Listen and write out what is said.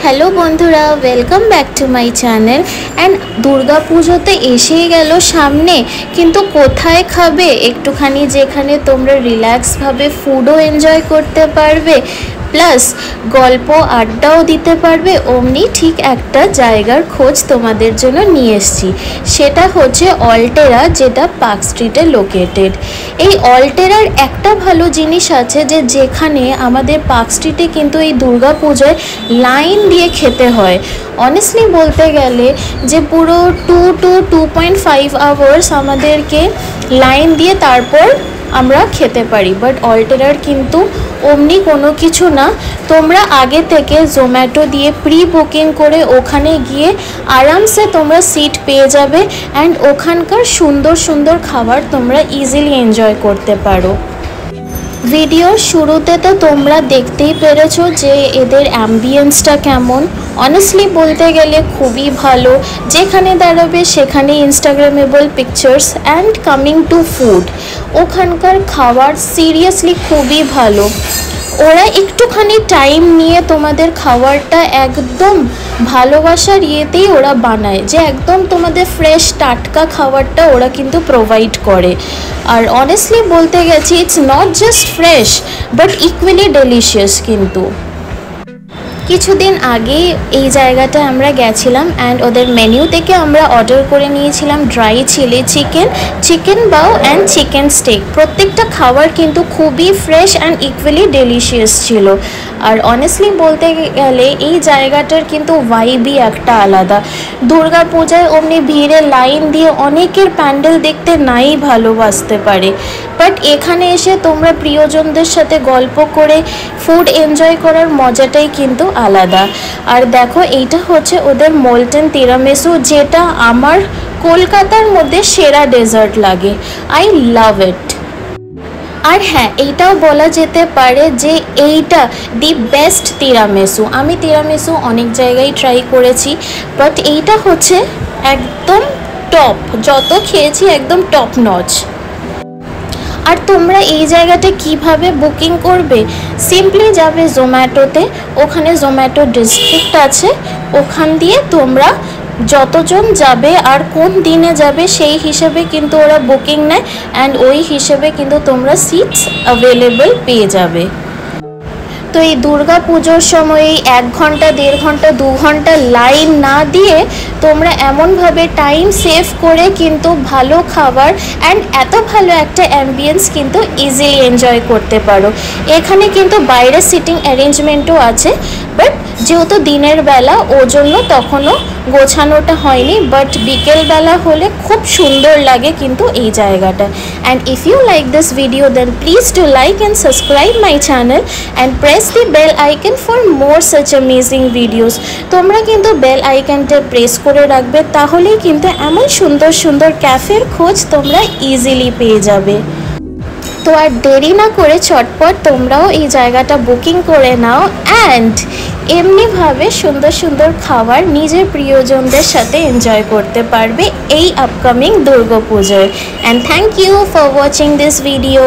Hello বন্ধুরা, welcome back to my channel. And Durga পুজোতে এসেই গেল সামনে, কিন্তু কোথায় খাবে? একটুখানি যেখানে তোমরা রিল্যাক্সভাবে ফুডও এনজয় করতে পারবে, প্লাস গল্প আড্ডাও দিতে পারবে, অমনি ঠিক একটা জায়গার খোঁজ তোমাদের জন্য নিয়ে এসেছি। সেটা হচ্ছে অল্টেরা, যেটা পার্ক স্ট্রিটে লোকেটেড। এই অল্টেরার একটা ভালো জিনিস আছে যে যেখানে আমাদের পার্ক স্ট্রিটে কিন্তু এই দুর্গা পুজোয় লাইন দিয়ে খেতে হয়। অনেস্টলি বলতে গেলে যে পুরো 2 to 2.5 আওয়ার্স আমাদেরকে লাইন দিয়ে তারপর আমরা খেতে পারি। বাট অল্টেরার কিন্তু অমনি কোনো কিছু না। তোমরা আগে থেকে জোম্যাটো দিয়ে প্রি বুকিং করে ওখানে গিয়ে আরামসে তোমরা সিট পেয়ে যাবে, অ্যান্ড ওখানকার সুন্দর সুন্দর খাবার তোমরা ইজিলি এনজয় করতে পারো। ভিডিওর শুরুতে তো তোমরা দেখতেই পেরেছো যে এদের অ্যাম্বিয়েন্সটা কেমন। অনেস্টলি বলতে গেলে খুবই ভালো। যেখানে দাঁড়াবে সেখানে instagrammable pictures. And coming to food, ওখানকার খাবার সিরিয়াসলি খুবই ভালো। ওরা একটুখানি টাইম নিয়ে তোমাদের খাবারটা একদম ভালোবাসার ইয়েতেই ওরা বানায়, যে একদম তোমাদের ফ্রেশ টাটকা খাবারটা ওরা কিন্তু প্রোভাইড করে। আর অনেস্টলি বলতে গেছি, it's not just fresh but equally delicious. কিন্তু কিছুদিন আগে এই জায়গাটায় আমরা গেছিলাম, অ্যান্ড ওদের মেনু থেকে আমরা অর্ডার করে নিয়েছিলাম dry chilli chicken, chicken bao and chicken steak. প্রত্যেকটা খাবার কিন্তু খুবই ফ্রেশ অ্যান্ড ইকুয়ালি ডেলিশিয়াস ছিল। আর অনেস্টলি বলতে গেলে এই জায়গাটার কিন্তু ভাইবই একটা আলাদা। দুর্গা পূজায় অমনি ভিড়ে লাইন দিয়ে অনেকের প্যান্ডেল দেখতে নাই ভালোবাসতে পারে, বাট এখানে এসে তোমরা প্রিয়জনদের সাথে গল্প করে ফুড এনজয় করার মজাটাই কিন্তু আলাদা। আর দেখো, এইটা হচ্ছে ওদের মোল্টেন তিরামিসু, যেটা আমার কলকাতার মধ্যে সেরা ডেজার্ট লাগে। আই লাভ ইট। আর হ্যাঁ, এইটাও বলা যেতে পারে যে এইটা দি বেস্ট তিরামিসু। আমি তিরামিসু অনেক জায়গায় ট্রাই করেছি, বাট এইটা হচ্ছে একদম টপ, যত খেয়েছি একদম টপ নচ। আর তোমরা এই জায়গাটা কিভাবে বুকিং করবে? সিম্পলি যাবে জোম্যাটোতে, ওখানে জোম্যাটো ডিস্ট্রিক্ট আছে, ওখান দিয়ে তোমরা যতজন যাবে আর কোন দিনে যাবে সেই হিসেবে কিন্তু ওরা বুকিং নেয়, অ্যান্ড ওই হিসেবে কিন্তু তোমরা সিটস অ্যাভেলেবল পেয়ে যাবে। তো এই দুর্গা পুজোর সময় এই 1 ঘন্টা 1.5 ঘন্টা 2 ঘন্টা লাইন না দিয়ে তোমরা এমনভাবে টাইম সেভ করে কিন্তু ভালো খাবার অ্যান্ড এত ভালো একটা অ্যাম্বিয়েন্স কিন্তু ইজিলি এনজয় করতে পারো। এখানে কিন্তু বাইরে সিটিং অ্যারেঞ্জমেন্টও আছে, বাট যেহেতু দিনের বেলা ওর জন্য তখনও গোছানোটা হয়নি, বাট বিকেলবেলা হলে খুব সুন্দর লাগে কিন্তু এই জায়গাটা। And if you like this video then please do like and subscribe my channel and press the bell icon for more such amazing videos. তোমরা কিন্তু বেল আইকনটা প্রেস করে রাখবে, তাহলেই কিন্তু এমন সুন্দর সুন্দর ক্যাফের খোঁজ তোমরা ইজিলি পেয়ে যাবে। তো আর দেরি না করে চটপট তোমরাও এই জায়গাটা বুকিং করে নাও, অ্যান্ড এমনিভাবে সুন্দর সুন্দর খাবার নিজের প্রিয়জনদের সাথে এনজয় করতে পারবে এই আপকামিং দুর্গা পুজোয়। And thank you for watching this video.